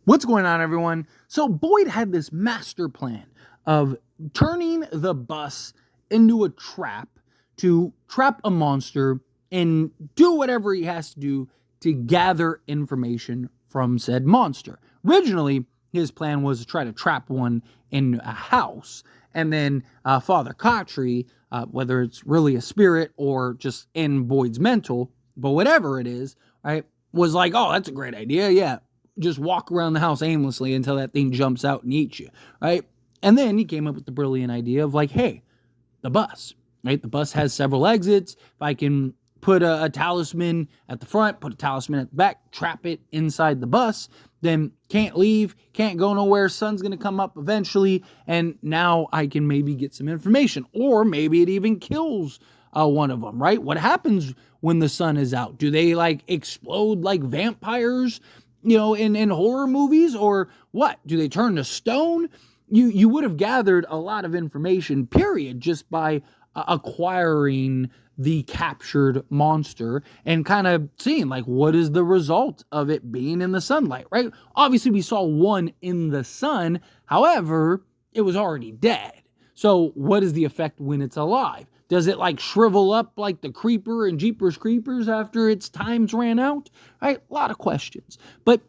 What's going on, everyone? So Boyd had this master plan of turning the bus into a trap to trap a monster and do whatever he has to do to gather information from said monster. Originally, his plan was to try to trap one in a house, and then Father Kotri, whether it's really a spirit or just in Boyd's mental, but whatever it is, right, was like, oh, that's a great idea, yeah, just walk around the house aimlessly until that thing jumps out and eats you, right? And then he came up with the brilliant idea of like, hey, the bus, right? The bus has several exits. If I can put a talisman at the front, put a talisman at the back, trap it inside the bus, then can't leave, can't go nowhere, sun's going to come up eventually, and now I can maybe get some information. Or maybe it even kills one of them, right? What happens when the sun is out? Do they like explode like vampires, in horror movies, or what? Do they turn to stone? You would have gathered a lot of information, period, just by acquiring the captured monster and kind of seeing like what is the result of it being in the sunlight, right? Obviously, we saw one in the sun. However, it was already dead. So what is the effect when it's alive? Does it like shrivel up like the Creeper and Jeepers Creepers after its times ran out? Right? A lot of questions. But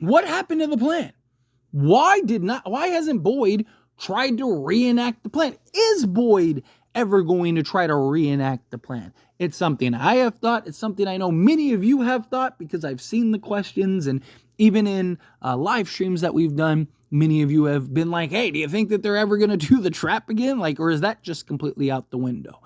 what happened to the plan? Why hasn't Boyd tried to reenact the plan? Is Boyd ever going to try to reenact the plan? It's something I have thought. It's something I know many of you have thought because I've seen the questions, and even in live streams that we've done, many of you have been like, hey, do you think that they're ever going to do the trap again? Like, or is that just completely out the window?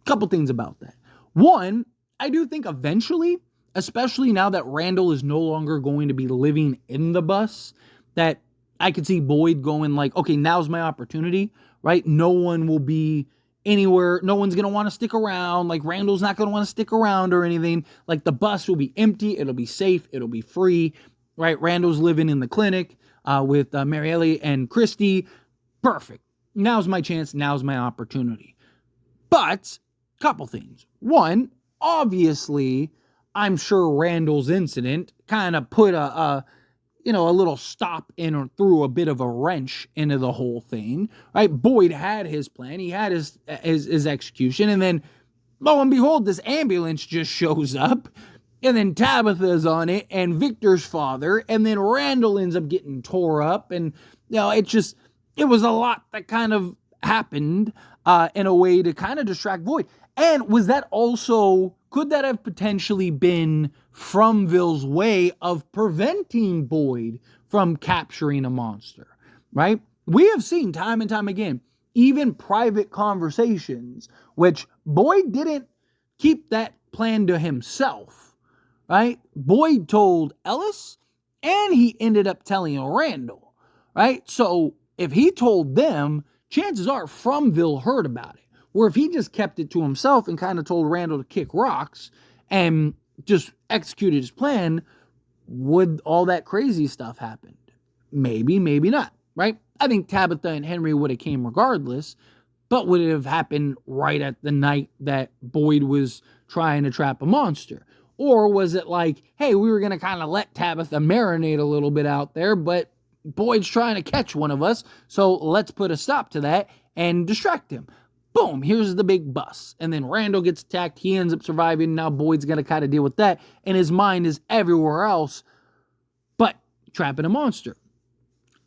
Couple things about that. One, I do think eventually, especially now that Randall is no longer going to be living in the bus, that I could see Boyd going like, okay, now's my opportunity, right? No one will be anywhere. No one's going to want to stick around. Like Randall's not going to want to stick around or anything. Like the bus will be empty. It'll be safe. It'll be free, right? Randall's living in the clinic with Mary Ellie and Christy. Perfect. Now's my chance. Now's my opportunity. But couple things. One, obviously, I'm sure Randall's incident kind of put a little stop in or threw a bit of a wrench into the whole thing, right? Boyd had his plan. He had his execution. And then, lo and behold, this ambulance just shows up. And then Tabitha's on it and Victor's father. And then Randall ends up getting tore up. And, it was a lot that kind of happened in a way to kind of distract Boyd. And could that have potentially been FROMVILLE's way of preventing Boyd from capturing a monster, right? We have seen time and time again, even private conversations, which Boyd didn't keep that plan to himself, right? Boyd told Ellis, and he ended up telling Randall, right? So if he told them, chances are FROMVILLE heard about it. Where if he just kept it to himself and kind of told Randall to kick rocks and just executed his plan, would all that crazy stuff happen? Maybe, maybe not, right? I think Tabitha and Henry would have came regardless, but would it have happened right at the night that Boyd was trying to trap a monster? Or was it like, hey, we were going to kind of let Tabitha marinate a little bit out there, but Boyd's trying to catch one of us, so let's put a stop to that and distract him. Boom, here's the big bus. And then Randall gets attacked. He ends up surviving. Now Boyd's going to kind of deal with that. And his mind is everywhere else but trapping a monster.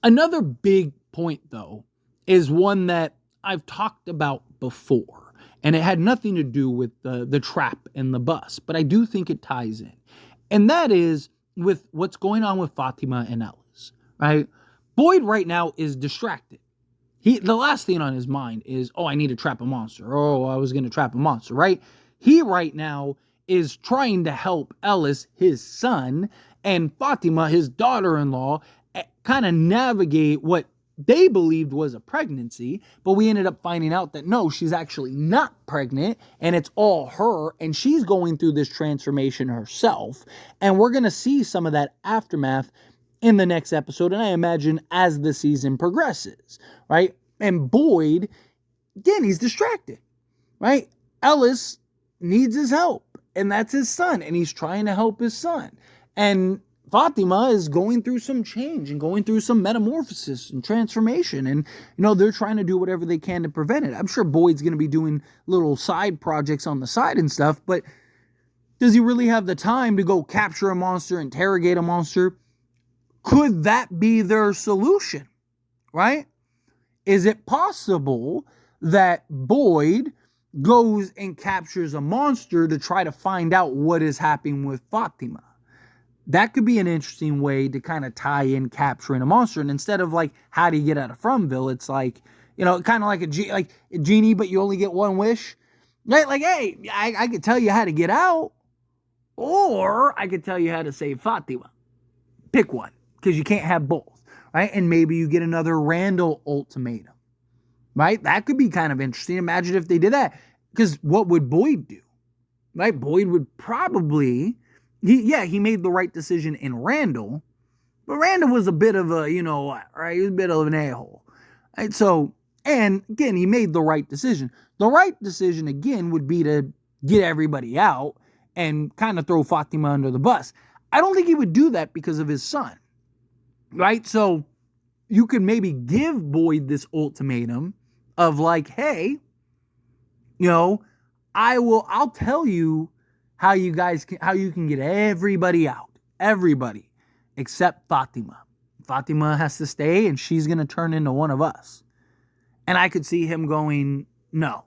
Another big point, though, is one that I've talked about before. And it had nothing to do with the trap in the bus. But I do think it ties in. And that is with what's going on with Fatima and Ellis, right? Boyd right now is distracted. The last thing on his mind is, I need to trap a monster. I was going to trap a monster, right? He right now is trying to help Ellis, his son, and Fatima, his daughter-in-law, kind of navigate what they believed was a pregnancy, but we ended up finding out that no, she's actually not pregnant, and it's all her, and she's going through this transformation herself, and we're going to see some of that aftermath in the next episode, and I imagine as the season progresses, right? And Boyd, again, he's distracted, right? Ellis needs his help, and that's his son, and he's trying to help his son. And Fatima is going through some change and going through some metamorphosis and transformation. And, they're trying to do whatever they can to prevent it. I'm sure Boyd's going to be doing little side projects on the side and stuff, but does he really have the time to go capture a monster, interrogate a monster? Could that be their solution, right? Is it possible that Boyd goes and captures a monster to try to find out what is happening with Fatima? That could be an interesting way to kind of tie in capturing a monster. And instead of like, how do you get out of FROMVILLE? It's like, kind of like a genie, but you only get one wish. Right? Like, hey, I could tell you how to get out, or I could tell you how to save Fatima. Pick one, because you can't have both. Right? And maybe you get another Randall ultimatum. Right? That could be kind of interesting. Imagine if they did that. Because what would Boyd do? Right? Boyd would probably... He made the right decision in Randall, but Randall was a bit of a, right? He was a bit of an a-hole. Right? So, and again, he made the right decision. The right decision, again, would be to get everybody out and kind of throw Fatima under the bus. I don't think he would do that because of his son, right? So, you could maybe give Boyd this ultimatum of like, hey, I'll tell you how you can get everybody out. Everybody. Except Fatima. Fatima has to stay and she's going to turn into one of us. And I could see him going, no,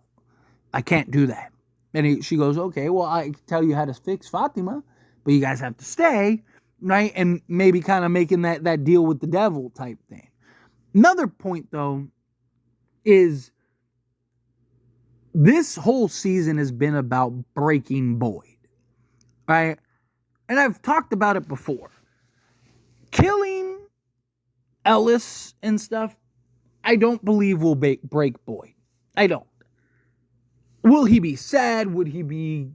I can't do that. And she goes, okay, well, I can tell you how to fix Fatima, but you guys have to stay, right? And maybe kind of making that deal with the devil type thing. Another point, though, is this whole season has been about breaking Boyd. Right? And I've talked about it before. Killing Ellis and stuff, I don't believe will break Boyd. I don't. Will he be sad? Would he be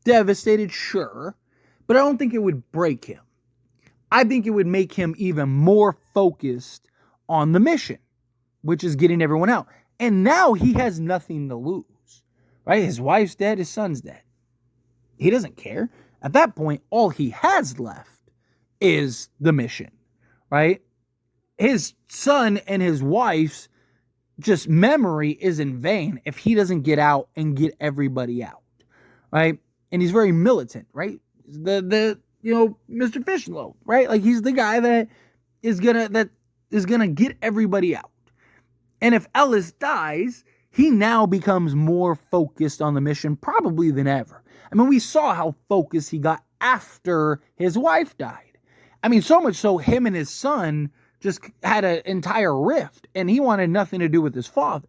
devastated? Sure. But I don't think it would break him. I think it would make him even more focused on the mission, which is getting everyone out. And now he has nothing to lose. Right? His wife's dead. His son's dead. He doesn't care. At that point, all he has left is the mission, right? His son and his wife's just memory is in vain if he doesn't get out and get everybody out, right? And he's very militant, right? Mr. Fishlow, right? Like he's the guy that is gonna get everybody out. And if Ellis dies, he now becomes more focused on the mission probably than ever. I mean, we saw how focused he got after his wife died. I mean, so much so him and his son just had an entire rift, and he wanted nothing to do with his father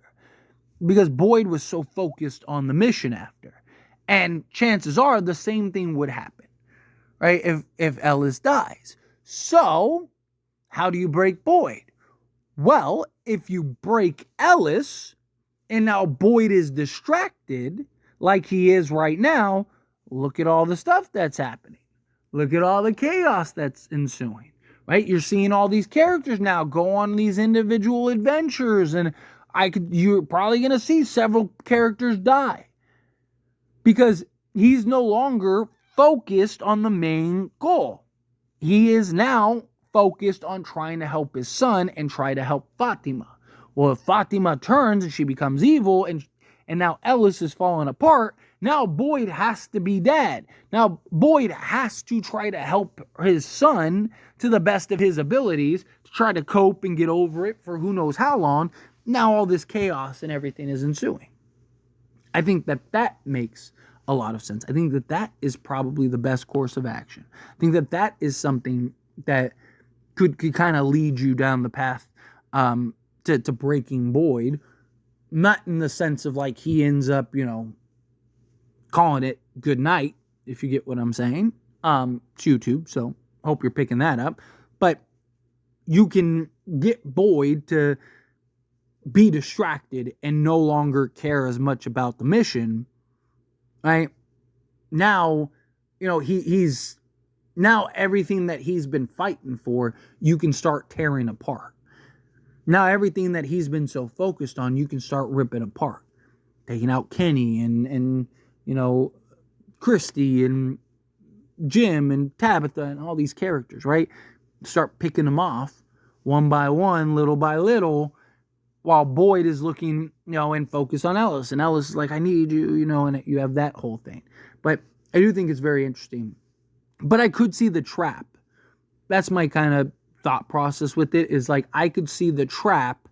because Boyd was so focused on the mission after. And chances are the same thing would happen, right? If Ellis dies. So, how do you break Boyd? Well, if you break Ellis, and now Boyd is distracted, like he is right now, look at all the stuff that's happening. Look at all the chaos that's ensuing, right? You're seeing all these characters now go on these individual adventures, and you're probably going to see several characters die because he's no longer focused on the main goal. He is now focused on trying to help his son and try to help Fatima. Well, if Fatima turns and she becomes evil and now Ellis is falling apart, now Boyd has to be dead. Now Boyd has to try to help his son to the best of his abilities to try to cope and get over it for who knows how long. Now all this chaos and everything is ensuing. I think that makes a lot of sense. I think that is probably the best course of action. I think that is something that could kind of lead you down the path to breaking Boyd. Not in the sense of like he ends up, calling it good night, if you get what I'm saying. It's YouTube, so hope you're picking that up. But you can get Boyd to be distracted and no longer care as much about the mission, right? Now, he's now everything that he's been fighting for, you can start tearing apart. Now everything that he's been so focused on, you can start ripping apart. Taking out Kenny and Christy and Jim and Tabitha and all these characters, right? Start picking them off one by one, little by little, while Boyd is looking, and focus on Ellis. And Ellis is like, I need you, and you have that whole thing. But I do think it's very interesting. But I could see the trap. That's my kind of thought process with it, is like, I could see the trap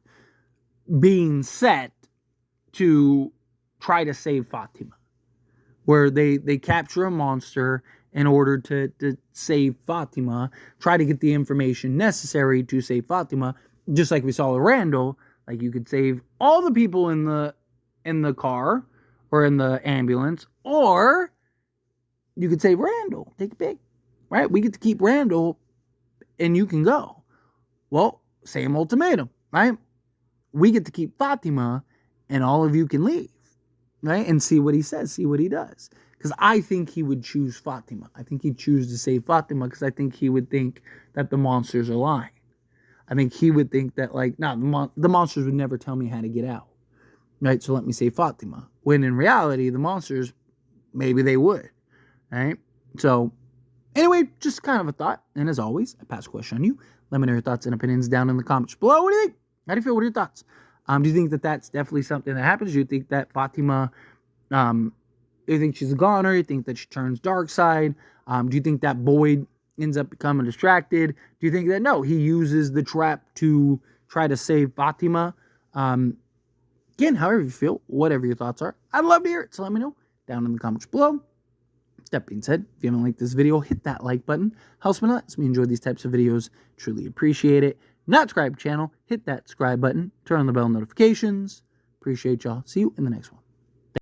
being set to try to save Fatima, where they capture a monster in order to save Fatima, try to get the information necessary to save Fatima, just like we saw with Randall. Like, you could save all the people in the car or in the ambulance, or you could save Randall. Take a pick, right? We get to keep Randall, and you can go. Well, same ultimatum, right? We get to keep Fatima, and all of you can leave, right? And see what he says, see what he does. Because I think he would choose Fatima. I think he'd choose to save Fatima because I think he would think that the monsters are lying. I think he would think that, like, no, the monsters would never tell me how to get out, right? So let me save Fatima. When in reality, the monsters, maybe they would, right? So anyway, just kind of a thought. And as always, I pass a question on you. Let me know your thoughts and opinions down in the comments below. What do you think? How do you feel? What are your thoughts? Do you think that that's definitely something that happens? Do you think that Fatima, you think she's a goner? You think that she turns dark side? Do you think that Boyd ends up becoming distracted? Do you think that, no, he uses the trap to try to save Fatima? Again, however you feel, whatever your thoughts are, I'd love to hear it. So let me know down in the comments below. That being said, if you haven't liked this video, hit that like button. Helps me a lot. Lets me enjoy these types of videos. Truly appreciate it. Not subscribe to the channel, hit that subscribe button. Turn on the bell notifications. Appreciate y'all. See you in the next one.